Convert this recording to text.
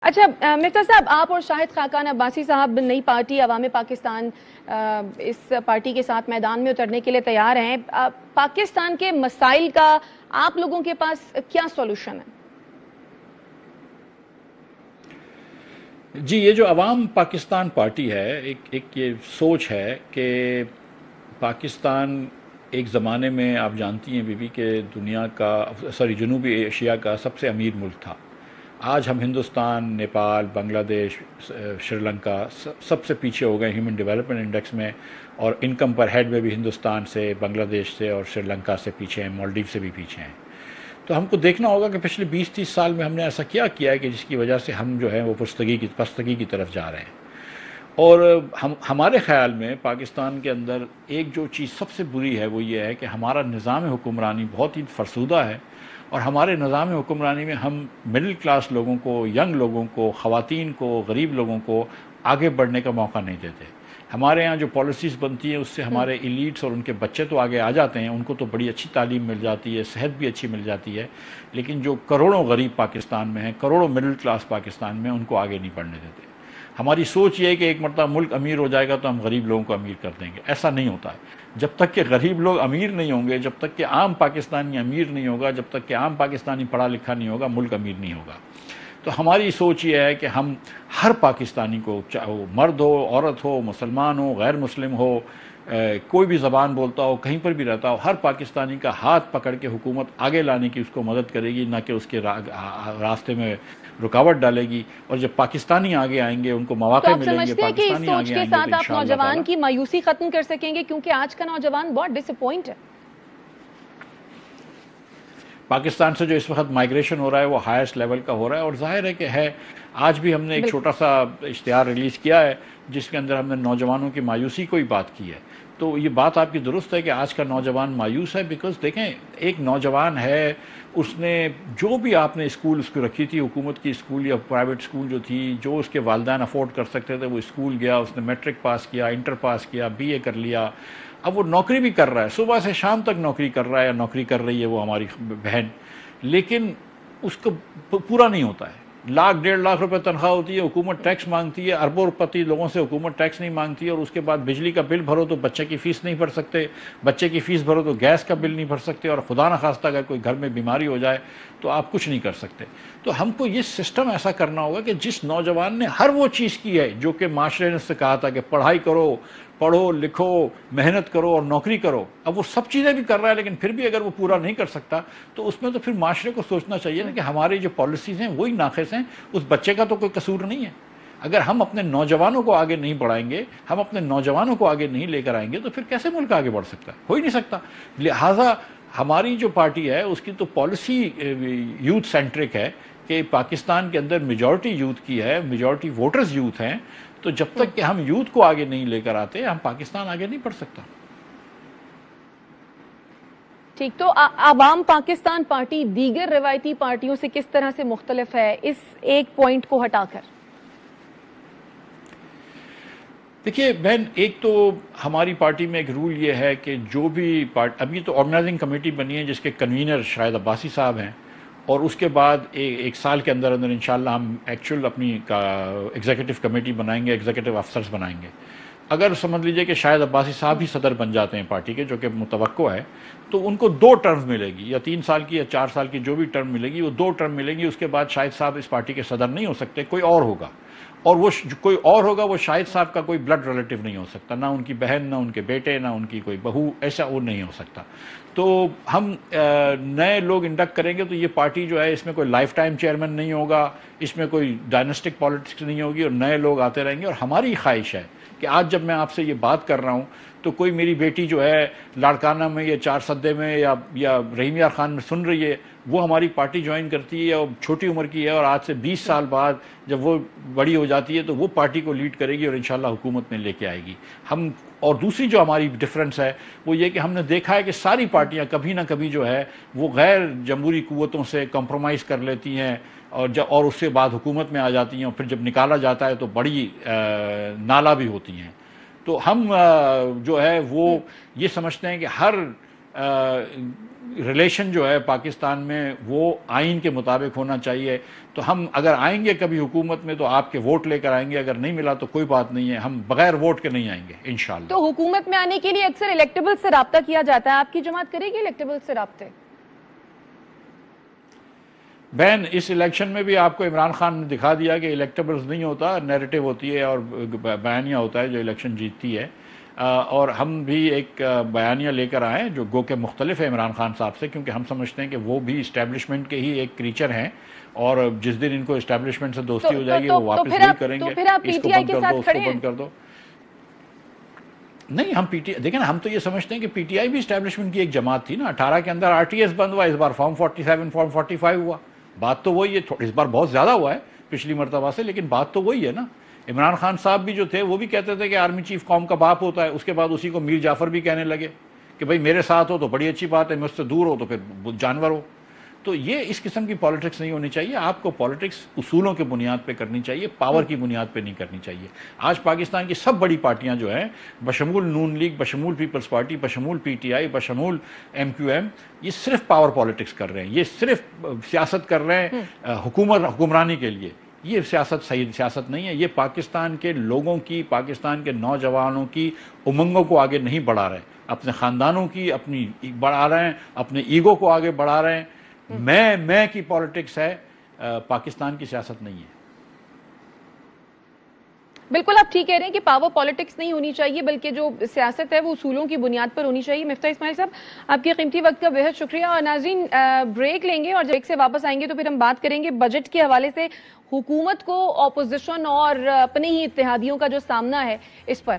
اچھا مفتا صاحب، آپ اور شاہد خاقان عباسی صاحب نئی پارٹی عوام پاکستان اس پارٹی کے ساتھ میدان میں اترنے کے لیے تیار ہیں. پاکستان کے مسائل کا آپ لوگوں کے پاس کیا سولوشن ہے؟ جی، یہ جو عوام پاکستان پارٹی ہے، ایک یہ سوچ ہے کہ پاکستان ایک زمانے میں آپ جانتی ہیں بیوی کہ دنیا کا جنوبی ایشیا کا سب سے امیر ملک تھا. آج ہم ہندوستان، نیپال، بنگلہ دیش، شری لنکا سب سے پیچھے ہو گئے ہیومن ڈیولپمنٹ انڈیکس میں، اور انکم پر ہیڈ میں بھی ہندوستان سے، بنگلہ دیش سے اور شری لنکا سے پیچھے ہیں، مالدیو سے بھی پیچھے ہیں. تو ہم کو دیکھنا ہوگا کہ پچھلے 20-30 سال میں ہم نے ایسا کیا ہے کہ جس کی وجہ سے ہم جو ہے وہ پستگی کی طرف جا رہے ہیں. اور ہمارے خیال میں پاکستان کے اندر ایک جو چیز سب سے بری ہے وہ یہ ہے کہ ہمارا نظام حکمرانی بہت ہی فرسودہ ہے، اور ہمارے نظام حکمرانی میں ہم مڈل کلاس لوگوں کو، ینگ لوگوں کو، خواتین کو، غریب لوگوں کو آگے بڑھنے کا موقع نہیں دیتے. ہمارے ہاں جو پالیسیز بنتی ہیں اس سے ہمارے ایلیٹس اور ان کے بچے تو آگے آ جاتے ہیں، ان کو تو بڑی اچھی تعلیم مل جاتی ہے، صحت بھی اچھی مل جاتی ہے، لیکن جو کروڑوں غریب پاکستان میں ہیں، کروڑوں مڈل کلاس پاکستان میں، ان کو آگے نہیں بڑھنے دیتے. ہماری سوچ یہ ہے کہ ایک مرتبہ ملک امیر ہو جائے گا تو ہم غریب لوگوں کو امیر کر دیں گے. ایسا نہیں ہوتا ہے. جب تک کہ غریب لوگ امیر نہیں ہوں گے، جب تک کہ عام پاکستانی امیر نہیں ہوگا، جب تک کہ عام پاکستانی پڑھا لکھا نہیں ہوگا، ملک امیر نہیں ہوگا. تو ہماری سوچ یہ ہے کہ ہم ہر پاکستانی کو، چاہے وہ مرد ہو، عورت ہو، مسلمان ہو، غیر مسلم ہو، کوئی بھی زبان بولتا ہو، کہیں پر بھی رہتا ہو، ہر پاکستانی کا ہاتھ پکڑ کے حکومت آگے لانے کی اس کو مدد کرے گی، نہ کہ اس کے راستے میں رکاوٹ ڈالے گی. اور جب پاکستانی آگے آئیں گے، ان کو مواقع ملیں گے، پاکستانی آگے آئیں گے تو انشاءاللہ تعالی آپ نوجوان کی مایوسی ختم کر سکیں گے، کیونکہ آج کا نوجوان بہت ڈس اپوائنٹ ہے. پاکستان سے جو اس وقت مائیگریشن ہو رہا ہے وہ ہائیسٹ لیول کا ہو رہا ہے، اور ظاہر ہے کہ ہے. آج بھی ہم نے ایک چھوٹا سا اشتہار ریلیز کیا ہے جس کے اندر ہم نے نوجوانوں کی مایوسی کو ہی بات کی ہے. تو یہ بات آپ کی درست ہے کہ آج کا نوجوان مایوس ہے، بیکاز دیکھیں ایک نوجوان ہے، اس نے جو بھی آپ نے اسکول اس کو رکھی تھی، حکومت کی اسکول یا پرائیویٹ اسکول جو تھی، جو اس کے والدین افورڈ کر سکتے تھے وہ اسکول گیا، اس نے میٹرک پاس کیا، انٹر پاس کیا، بی اے کر لیا. اب وہ نوکری بھی کر رہا ہے، صبح سے شام تک نوکری کر رہا ہے، یا نوکری کر رہی ہے وہ ہماری بہن، لیکن اس کو پورا نہیں ہوتا ہے. 1,00,000-1.5 روپے تنخواہ ہوتی ہے، حکومت ٹیکس مانگتی ہے، اربوں روپے لوگوں سے حکومت ٹیکس نہیں مانگتی ہے، اور اس کے بعد بجلی کا بل بھرو تو بچے کی فیس نہیں بھر سکتے، بچے کی فیس بھرو تو گیس کا بل نہیں بھر سکتے، اور خدا نخواستہ اگر کوئی گھر میں بیماری ہو جائے تو آپ کچھ نہیں کر سکتے. تو ہم کو یہ سسٹم ایسا کرنا ہوگا کہ جس نوجوان نے ہر وہ چیز کی ہے جو کہ معاشرے نے اس سے کہا تھا کہ پڑھائی کرو، پڑھو لکھو، محنت کرو اور نوکری کرو، اب وہ سب چیزیں بھی کر رہا ہے، لیکن پھر بھی اگر وہ پورا نہیں کر سکتا تو اس میں تو پھر معاشرے کو سوچنا چاہیے نا کہ ہماری جو پالیسیز ہیں وہی ناقص ہیں، اس بچے کا تو کوئی قصور نہیں ہے. اگر ہم اپنے نوجوانوں کو آگے نہیں بڑھائیں گے، ہم اپنے نوجوانوں کو آگے نہیں لے کر آئیں گے تو پھر کیسے ملک آگے بڑھ سکتا ہے؟ ہو ہی نہیں سکتا. لہٰذا ہماری جو پارٹی ہے اس کی تو پالیسی یوتھ سینٹرک ہے کہ پاکستان کے اندر میجورٹی یوتھ کی ہے، میجورٹی ووٹرز یوتھ ہیں. تو جب تک کہ ہم یوتھ کو آگے نہیں لے کر آتے، ہم پاکستان آگے نہیں بڑھ سکتا. ٹھیک، تو عوام پاکستان پارٹی دیگر روایتی پارٹیوں سے کس طرح سے مختلف ہے اس ایک پوائنٹ کو ہٹا کر؟ دیکھیے بہن، ایک تو ہماری پارٹی میں ایک رول یہ ہے کہ جو بھی ابھی تو آرگنائزنگ کمیٹی بنی ہے جس کے کنوینر شاہد عباسی صاحب ہیں، اور اس کے بعد ایک سال کے اندر انشاءاللہ ہم ایکچوئل اپنی ایگزیکٹو کمیٹی بنائیں گے، ایگزیکٹو افسرز بنائیں گے. اگر سمجھ لیجئے کہ شاہد عباسی صاحب ہی صدر بن جاتے ہیں پارٹی کے، جو کہ متوقع ہے، تو ان کو 2 ٹرم ملے گی، یا 3 سال کی یا 4 سال کی جو بھی ٹرم ملے گی وہ 2 ٹرم ملیں گی. اس کے بعد شاہد صاحب اس پارٹی کے صدر نہیں ہو سکتے، کوئی اور ہوگا. اور وہ کوئی اور ہوگا، وہ شاہد صاحب کا کوئی بلڈ ریلیٹیو نہیں ہو سکتا، نہ ان کی بہن، نہ ان کے بیٹے، نہ ان کی کوئی بہو، ایسا وہ نہیں ہو سکتا. تو ہم نئے لوگ انڈکٹ کریں گے تو یہ پارٹی جو ہے اس میں کوئی لائف ٹائم چیئرمین نہیں ہوگا، اس میں کوئی ڈائنسٹک پالیٹکس نہیں ہوگی، اور نئے لوگ آتے رہیں گے. اور ہماری خواہش ہے کہ آج جب میں آپ سے یہ بات کر رہا ہوں تو کوئی میری بیٹی جو ہے لاڑکانہ میں یا 4 سدے میں یا رحیم یار خان میں سن رہی ہے، وہ ہماری پارٹی جوائن کرتی ہے اور چھوٹی عمر کی ہے، اور آج سے 20 سال بعد جب وہ بڑی ہو جاتی ہے تو وہ پارٹی کو لیڈ کرے گی اور انشاءاللہ حکومت میں لے کے آئے گی. اور دوسری جو ہماری ڈفرنس ہے وہ یہ کہ ہم نے دیکھا ہے کہ ساری پارٹیاں کبھی نہ کبھی جو ہے وہ غیر جمہوری قوتوں سے کمپرومائز کر لیتی ہیں، اور اس کے بعد حکومت میں آ جاتی ہیں، اور پھر جب نکالا جاتا ہے تو بڑی نالا بھی ہوتی ہیں. تو ہم جو ہے وہ یہ سمجھتے ہیں کہ ہر ریلیشن جو ہے پاکستان میں وہ آئین کے مطابق ہونا چاہیے. تو ہم اگر آئیں گے کبھی حکومت میں تو آپ کے ووٹ لے کر آئیں گے, اگر نہیں ملا تو کوئی بات نہیں ہے, ہم بغیر ووٹ کے نہیں آئیں گے انشاءاللہ. تو حکومت میں آنے کے لیے اکثر الیکٹیبل سے رابطہ کیا جاتا ہے, آپ کی جماعت کرے گی الیکٹیبل سے رابطے؟ بہن, اس الیکشن میں بھی آپ کو عمران خان نے دکھا دیا کہ الیکٹیبلز نہیں ہوتا, نیریٹو ہوتی ہے اور بیانیہ ہوتا ہے جو الیکشن جیتتی ہے. اور ہم بھی ایک بیانیہ لے کر آئے جو گو کہ مختلف ہے عمران خان صاحب سے, کیونکہ ہم سمجھتے ہیں کہ وہ بھی اسٹیبلشمنٹ کے ہی ایک کریچر ہیں, اور جس دن ان کو اسٹیبلشمنٹ سے دوستی ہو جائے گی وہ واپس وہی کریں گے, اس کو بند کر دو, اس کو بند کر دو. نہیں, ہم دیکھیں نا, ہم تو یہ سمجھتے ہیں کہ پی ٹی آئی بھی اسٹیبلشمنٹ کی ایک جماعت تھی نا. 18 کے اندر آر ٹی ایس بند ہوا, اس بار فارم 47 فارم 45 ہوا. بات تو وہی ہے, اس بار بہت زیادہ ہوا ہے پچھلی مرتبہ سے, لیکن بات تو وہی ہے نا. عمران خان صاحب بھی جو تھے وہ بھی کہتے تھے کہ آرمی چیف قوم کا باپ ہوتا ہے, اس کے بعد اسی کو میر جعفر بھی کہنے لگے کہ بھئی میرے ساتھ ہو تو بڑی اچھی بات ہے, مجھ سے دور ہو تو پھر جانور ہو. تو یہ اس قسم کی پالیٹکس نہیں ہونی چاہیے. آپ کو پالیٹکس اصولوں کے بنیاد پہ کرنی چاہیے, پاور کی بنیاد پہ نہیں کرنی چاہیے. آج پاکستان کی سب بڑی پارٹیاں جو ہیں, بشمول نون لیگ, بشمول پیپلز پارٹی, بشمول پی ٹی آئی, بشمول ایم کیو ایم, یہ صرف پاور پالیٹکس کر رہے ہیں, یہ صرف سیاست کر رہے ہیں حکمرانی کے لیے. یہ سیاست صحیح سیاست نہیں ہے. یہ پاکستان کے لوگوں کی, پاکستان کے نوجوانوں کی امنگوں کو آگے نہیں بڑھا رہے, اپنے خاندانوں کی اپنی بڑھا رہے ہیں, اپنے ایگو کو آگے بڑھا رہے ہیں. میں کی پالیٹکس ہے, پاکستان کی سیاست نہیں ہے. بالکل آپ ٹھیک کہہ رہے ہیں کہ پاور پالیٹکس نہیں ہونی چاہیے, بلکہ جو سیاست ہے وہ اصولوں کی بنیاد پر ہونی چاہیے. مفتاح اسماعیل صاحب, آپ کے قیمتی وقت کا بہت شکریہ. اور ناظرین, بریک لیں گے اور جب بریک سے واپس آئیں گے تو پھر ہم بات کریں گے بجٹ کے حوالے سے حکومت کو اپوزیشن اور اپنے ہی اتحادیوں کا جو سامنا ہے اس پر.